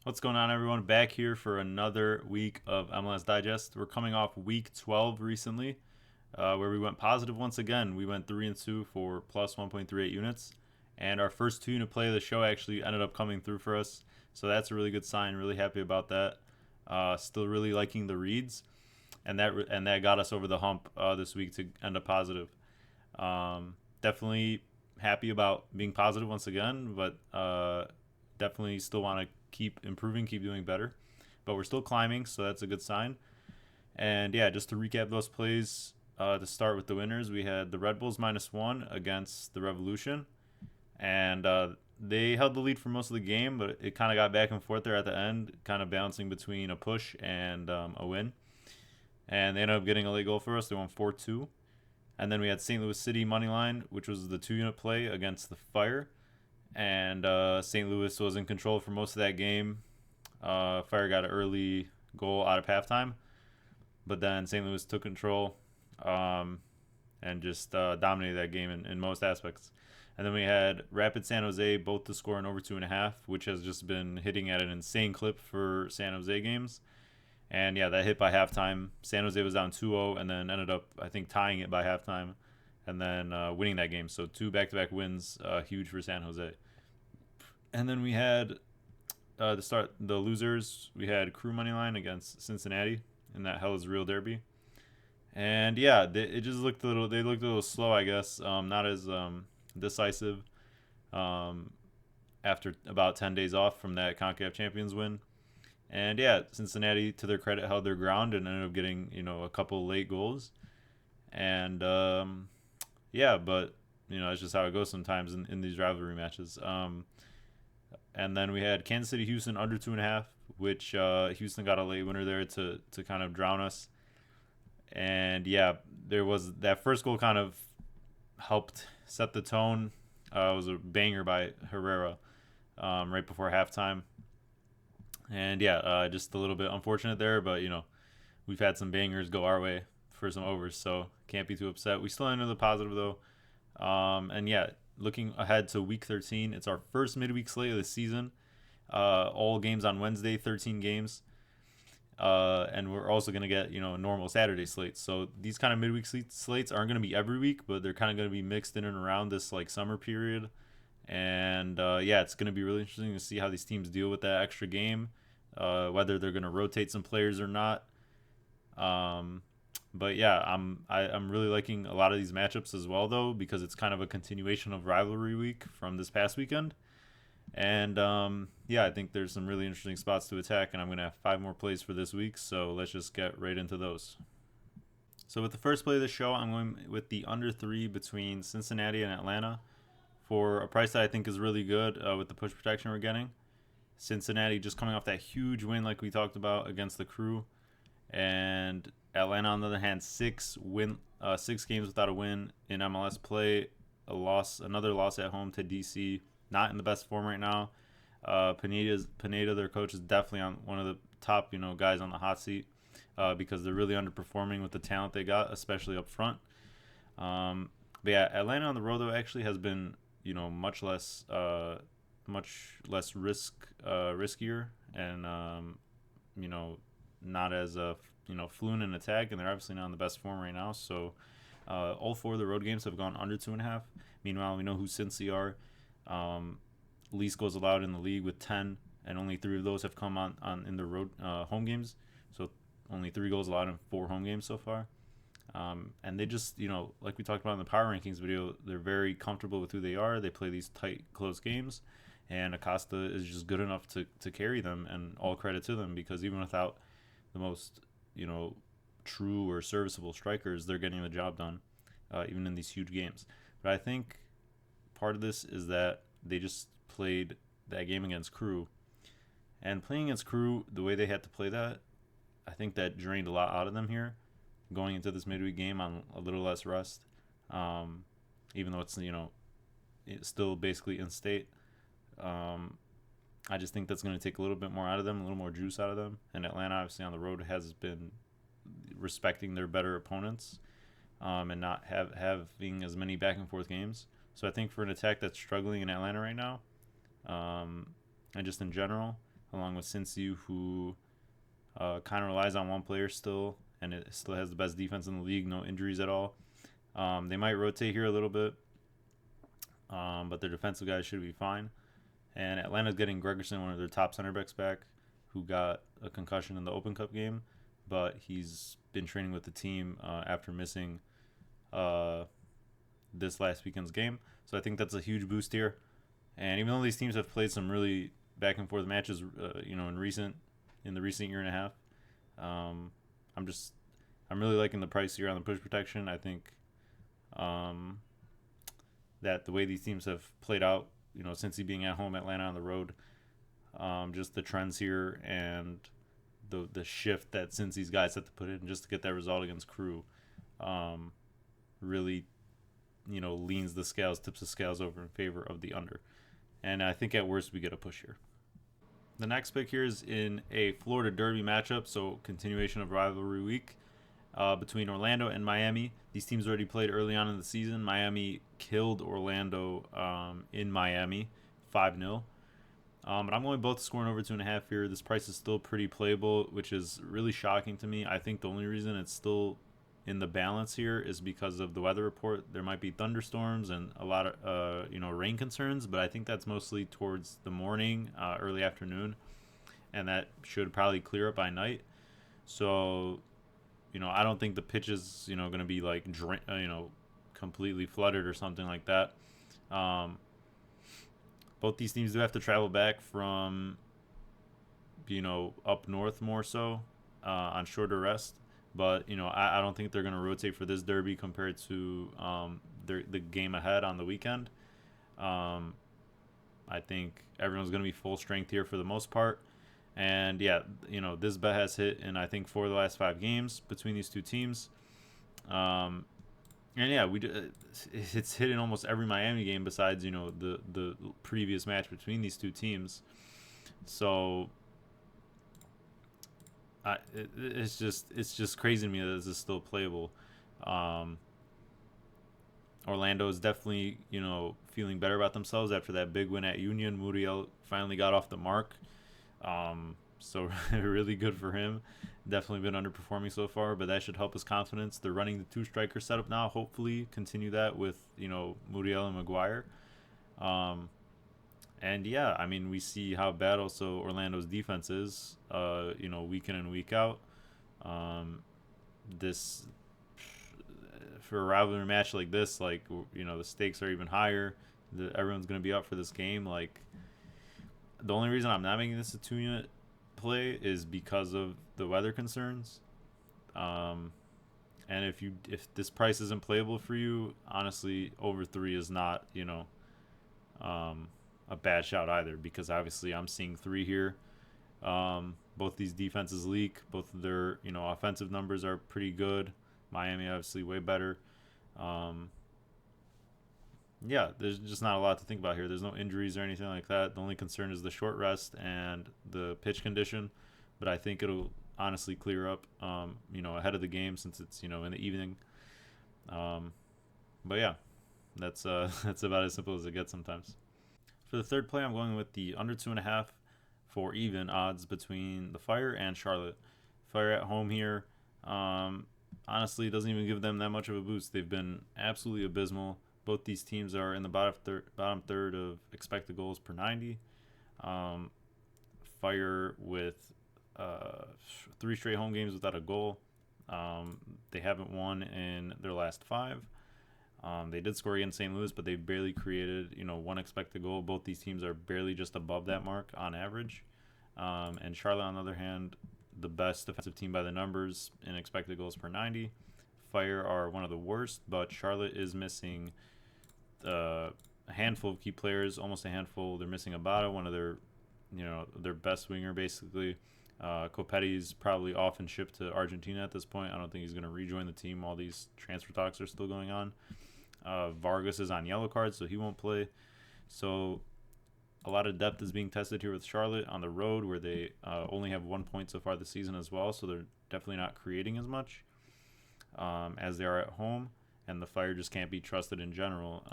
What's going on, everyone? Back here for another week of MLS Digest. We're coming off week 12 recently, where we went positive once again. We went 3 and 2 for plus 1.38 units, and our first 2-unit play of the show actually ended up coming through for us. So that's a really good sign. Really happy about that. Still really liking the reads, and that got us over the hump this week to end up positive. Definitely happy about being positive once again, but definitely still want to keep improving, keep doing better. But we're still climbing, so that's a good sign. And yeah, just to recap those plays, to start with the winners, we had the Red Bulls -1 against the Revolution, and they held the lead for most of the game, but it kind of got back and forth there at the end, kind of bouncing between a push and a win. And they ended up getting a late goal for us. They won 4-2. And then we had St. Louis City Moneyline, which was the 2-unit play against the Fire. And St. Louis was in control for most of that game. Fire got an early goal out of halftime, but then St. Louis took control and just dominated that game in most aspects. And then we had Rapid San Jose both to score in over 2.5, which has just been hitting at an insane clip for San Jose games. And yeah, that hit by halftime. San Jose was down 2-0 and then ended up, I think, tying it by halftime and then winning that game. So 2 back-to-back wins, huge for San Jose. And then we had to start the losers. We had Crew Moneyline against Cincinnati in that Hell is Real derby. And yeah, it just looked a little. They looked a little slow, I guess. Not as decisive. After about 10 days off from that CONCACAF Champions win. And yeah, Cincinnati, to their credit, held their ground and ended up getting a couple late goals. And yeah, but it's just how it goes sometimes in these rivalry matches. And then we had Kansas City Houston under 2.5, which Houston got a late winner there to kind of drown us. And yeah, there was that first goal kind of helped set the tone. It was a banger by Herrera right before halftime. And yeah, just a little bit unfortunate there, but we've had some bangers go our way for some overs, so can't be too upset. We still ended the positive though. And yeah, looking ahead to week 13, it's our first midweek slate of the season. All games on Wednesday, 13 games. And we're also going to get, a normal Saturday slate. So these kind of midweek slates aren't going to be every week, but they're kind of going to be mixed in and around this like summer period. And yeah, it's going to be really interesting to see how these teams deal with that extra game, whether they're going to rotate some players or not. But yeah, I'm really liking a lot of these matchups as well, though, because it's kind of a continuation of rivalry week from this past weekend. And yeah, I think there's some really interesting spots to attack, and I'm going to have 5 more plays for this week, so let's just get right into those. So with the first play of the show, I'm going with the under 3 between Cincinnati and Atlanta for a price that I think is really good with the push protection we're getting. Cincinnati just coming off that huge win like we talked about against the Crew, and Atlanta on the other hand, 6 games without a win in MLS play, another loss at home to DC. Not in the best form right now. Pineda, their coach, is definitely on one of the top guys on the hot seat because they're really underperforming with the talent they got, especially up front. But yeah, Atlanta on the road though actually has been much less riskier and not as fluent in attack, and they're obviously not in the best form right now. So all 4 of the road games have gone under 2.5. Meanwhile, we know who Cincy are. Least goals allowed in the league with 10, and only 3 of those have come on in the road home games. So only 3 goals allowed in 4 home games so far. And they just, like we talked about in the power rankings video, they're very comfortable with who they are. They play these tight, close games, and Acosta is just good enough to carry them, and all credit to them, because even without the most, true or serviceable strikers, they're getting the job done, even in these huge games. But I think part of this is that they just played that game against Crew, and playing against Crew the way they had to play that, I think that drained a lot out of them here, going into this midweek game on a little less rest, even though it's it's still basically in state. I just think that's going to take a little bit more out of them, a little more juice out of them. And Atlanta, obviously on the road, has been respecting their better opponents and not having as many back and forth games. So I think for an attack that's struggling in Atlanta right now, and just in general, along with Cincy, who kind of relies on one player still, and it still has the best defense in the league, no injuries at all. They might rotate here a little bit, but their defensive guys should be fine. And Atlanta's getting Gregerson, one of their top center backs, back, who got a concussion in the Open Cup game, but he's been training with the team after missing this last weekend's game. So I think that's a huge boost here. And even though these teams have played some really back and forth matches, in the recent year and a half, I'm really liking the price here on the push protection. I think that the way these teams have played out, Cincy being at home, Atlanta on the road, just the trends here and the shift that Cincy's guys had to put in just to get that result against Crew, really, leans the scales, tips the scales over in favor of the under. And I think at worst we get a push here. The next pick here is in a Florida Derby matchup, so continuation of rivalry week between Orlando and Miami. These teams already played early on in the season. Miami killed Orlando in Miami, 5-0. But I'm going both scoring over 2.5 here. This price is still pretty playable, which is really shocking to me. I think the only reason it's still in the balance here is because of the weather report. There might be thunderstorms and a lot of rain concerns, but I think that's mostly towards the morning, early afternoon, and that should probably clear up by night. So, I don't think the pitch is going to be like completely flooded or something like that. Both these teams do have to travel back from up north more so on shorter rest. But, I don't think they're going to rotate for this derby compared to the game ahead on the weekend. I think everyone's going to be full strength here for the most part. And, yeah, this bet has hit in, I think, 4 of the last 5 games between these two teams. And, yeah, it's hit in almost every Miami game besides, the previous match between these two teams. So it's just crazy to me that this is still playable. Orlando is definitely feeling better about themselves after that big win at Union. Muriel finally got off the mark, so really good for him. Definitely been underperforming so far, but that should help his confidence. They're running the 2-striker setup now. Hopefully continue that with Muriel and Maguire. And yeah, I mean, we see how bad also Orlando's defense is, week in and week out. This, for a rivalry match like this, the stakes are even higher. Everyone's going to be up for this game. Like, the only reason I'm not making this a 2-unit play is because of the weather concerns. And if this price isn't playable for you, honestly, over 3 is not, a bad shout either, because obviously I'm seeing 3 here. Both these defenses leak. Both of their offensive numbers are pretty good. Miami obviously way better. Yeah, there's just not a lot to think about here. There's no injuries or anything like that. The only concern is the short rest and the pitch condition, but I think it'll honestly clear up ahead of the game, since it's in the evening. But yeah, that's about as simple as it gets sometimes. For the third play, I'm going with the under 2.5 for even odds between the Fire and Charlotte. Fire at home here, honestly, doesn't even give them that much of a boost. They've been absolutely abysmal. Both these teams are in the bottom third of expected goals per 90. Fire with 3 straight home games without a goal. They haven't won in their last 5. They did score against St. Louis, but they barely created, 1 expected goal. Both these teams are barely just above that mark on average. And Charlotte, on the other hand, the best defensive team by the numbers in expected goals per 90. Fire are one of the worst, but Charlotte is missing a handful of key players, almost a handful. They're missing Abada, one of their best winger, basically. Copetti's probably off and shipped to Argentina at this point. I don't think he's going to rejoin the team while these transfer talks are still going on. Vargas is on yellow cards, so he won't play. So a lot of depth is being tested here with Charlotte on the road, where they only have 1 point so far this season as well, so they're definitely not creating as much as they are at home, and the Fire just can't be trusted in general.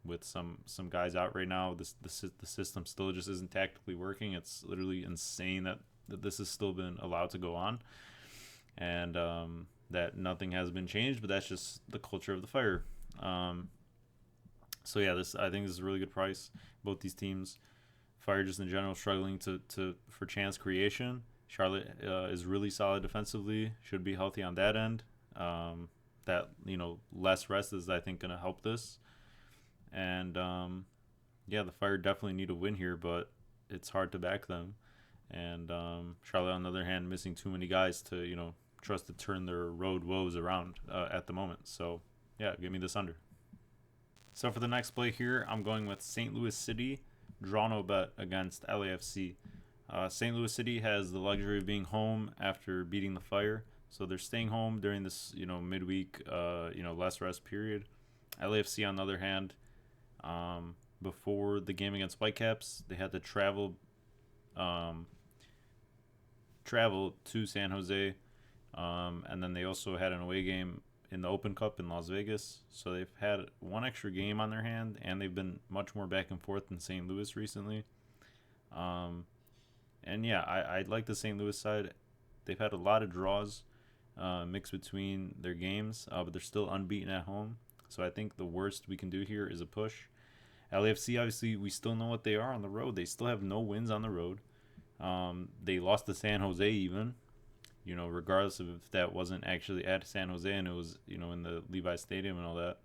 with some guys out right now. The system still just isn't tactically working. It's literally insane that this has still been allowed to go on, and that nothing has been changed. But that's just the culture of the Fire. So yeah, I think this is a really good price. Both these teams, Fire just in general struggling for chance creation. Charlotte is really solid defensively. Should be healthy on that end. That less rest is, I think, going to help this. And yeah, the Fire definitely need a win here, but it's hard to back them. And Charlotte, on the other hand, missing too many guys to trust to turn their road woes around at the moment. So yeah, give me this under. So for the next play here, I'm going with St. Louis City, draw no bet against LAFC. St. Louis City has the luxury of being home after beating the Fire, so they're staying home during this midweek less rest period. LAFC, on the other hand, before the game against Whitecaps, they had to travel to San Jose, and then they also had an away game in the Open Cup in Las Vegas. So they've had one extra game on their hand, and they've been much more back and forth than St. Louis recently. And yeah, I like the St. Louis side. They've had a lot of draws mixed between their games, but they're still unbeaten at home. So I think the worst we can do here is a push. LAFC, obviously, we still know what they are on the road. They still have no wins on the road. They lost to San Jose even, regardless of if that wasn't actually at San Jose and it was, in the Levi Stadium and all that.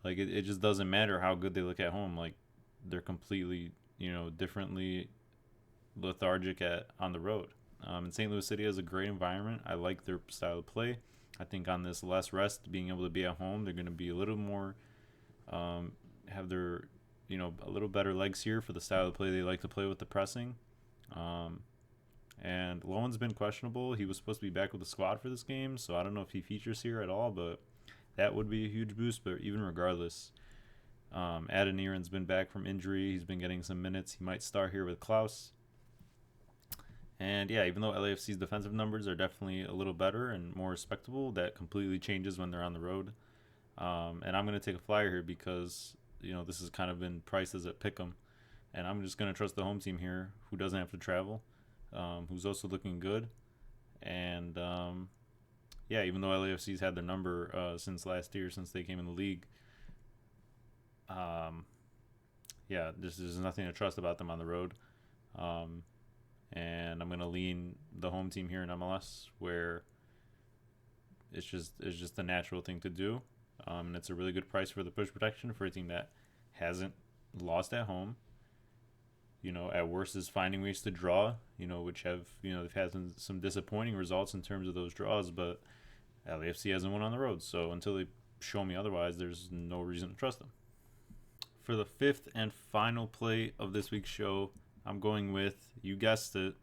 Like, it just doesn't matter how good they look at home. Like, they're completely, differently lethargic on the road. And St. Louis City has a great environment. I like their style of play. I think on this less rest, being able to be at home, they're going to be a little more, have their, a little better legs here for the style of play they like to play with the pressing. And Lowen's been questionable. He was supposed to be back with the squad for this game, so I don't know if he features here at all, but that would be a huge boost. But even regardless, Adeniran's been back from injury. He's been getting some minutes. He might start here with Klaus. And yeah, even though LAFC's defensive numbers are definitely a little better and more respectable, that completely changes when they're on the road. And I'm going to take a flyer here because, this has kind of been priced as a pick'em. And I'm just going to trust the home team here, who doesn't have to travel, who's also looking good. And yeah, even though LAFC's had their number since last year, since they came in the league, yeah, there's nothing to trust about them on the road. And I'm going to lean the home team here in MLS, where it's just the natural thing to do. And it's a really good price for the push protection for a team that hasn't lost at home. At worst is finding ways to draw, which have, they've had some disappointing results in terms of those draws, but LAFC hasn't won on the road. So until they show me otherwise, there's no reason to trust them. For the fifth and final play of this week's show, I'm going with, you guessed it,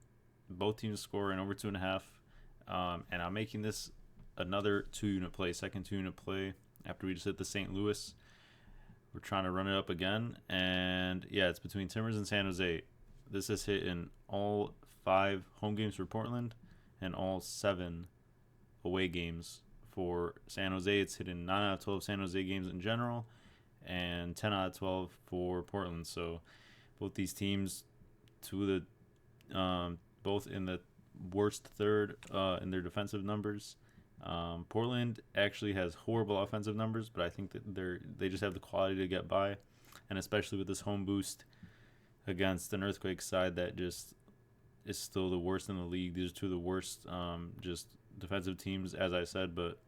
both teams score in over 2.5. And I'm making this another 2-unit play, second 2-unit play after we just hit the St. Louis. We're trying to run it up again. And yeah, it's between Timbers and San Jose. This has hit in all 5 home games for Portland and all 7 away games for San Jose. It's hit in 9 out of 12 San Jose games in general and 10 out of 12 for Portland. So both these teams, both in the worst third in their defensive numbers. Portland actually has horrible offensive numbers, but I think that they just have the quality to get by, and especially with this home boost against an Earthquake side that just is still the worst in the league. These are two of the worst just defensive teams, as I said, but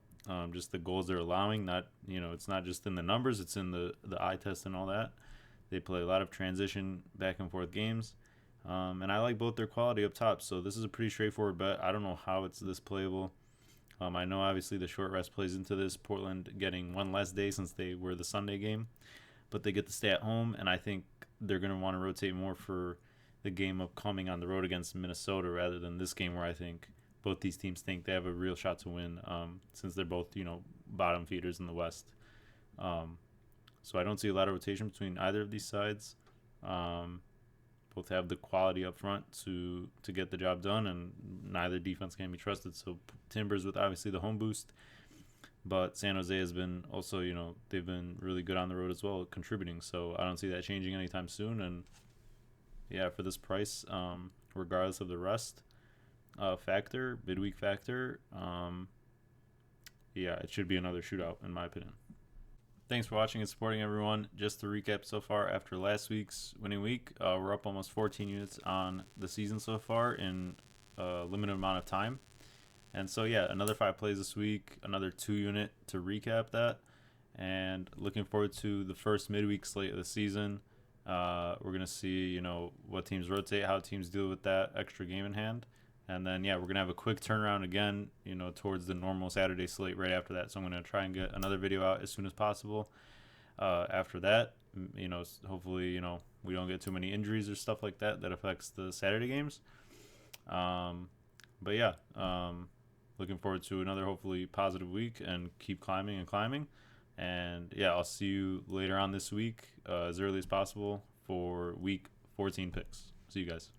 just the goals they're allowing. Not it's not just in the numbers; it's in the eye test and all that. They play a lot of transition back and forth games. And I like both their quality up top, so this is a pretty straightforward bet. I don't know how it's this playable. I know obviously the short rest plays into this, Portland getting one less day since they were the Sunday game, but they get to stay at home, and I think they're going to want to rotate more for the game upcoming on the road against Minnesota rather than this game where I think both these teams think they have a real shot to win since they're both, bottom feeders in the West. So I don't see a lot of rotation between either of these sides. Both have the quality up front to get the job done, and neither defense can be trusted. So Timbers with obviously the home boost, But San Jose has been also, they've been really good on the road as well, contributing. So I don't see that changing anytime soon. And yeah, for this price, regardless of the rest factor, midweek factor, yeah, it should be another shootout in my opinion. Thanks for watching and supporting, everyone. Just to recap so far, after last week's winning week, we're up almost 14 units on the season so far in a limited amount of time. And so, yeah, another 5 plays this week, another 2 unit to recap that. And looking forward to the first midweek slate of the season. We're going to see, what teams rotate, how teams deal with that extra game in hand. And then, yeah, we're going to have a quick turnaround again, towards the normal Saturday slate right after that. So I'm going to try and get another video out as soon as possible. After that, hopefully, we don't get too many injuries or stuff like that affects the Saturday games. But yeah, looking forward to another hopefully positive week and keep climbing and climbing. And yeah, I'll see you later on this week, as early as possible for week 14 picks. See you guys.